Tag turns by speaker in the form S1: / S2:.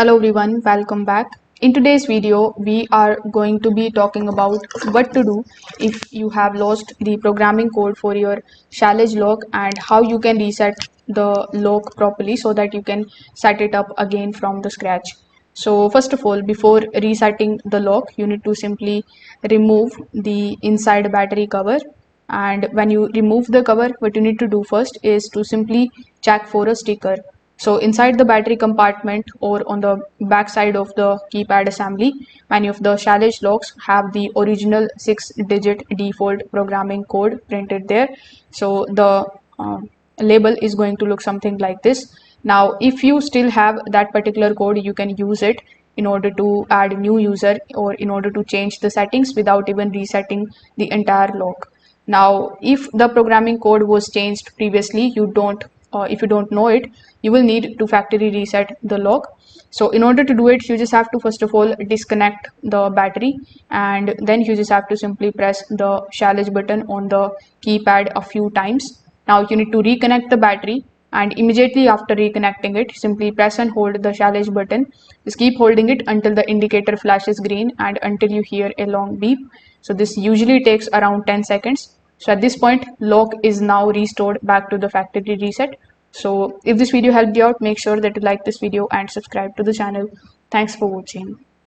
S1: Hello everyone, welcome back. In today's video, we are going to be talking about what to do if you have lost the programming code for your Schlage log and how you can reset the log properly so that you can set it up again from the scratch. So first of all, before resetting the log, you need to simply remove the inside battery cover. And when you remove the cover, what you need to do first is to simply check for a sticker. So inside the battery compartment or on the back side of the keypad assembly, many of the Schlage logs have the original 6-digit default programming code printed there. So the label is going to look something like this. Now, if you still have that particular code, you can use it in order to add new user or in order to change the settings without even resetting the entire log. Now, if the programming code was changed previously, if you don't know it, you will need to factory reset the log. So in order to do it, you just have to first of all disconnect the battery, and then you just have to simply press the Schlage button on the keypad a few times. Now you need to reconnect the battery, and immediately after reconnecting it, simply press and hold the Schlage button. Just keep holding it until the indicator flashes green and until you hear a long beep. So this usually takes around 10 seconds. So at this point, log is now restored back to the factory reset. So if this video helped you out, make sure that you like this video and subscribe to the channel. Thanks for watching.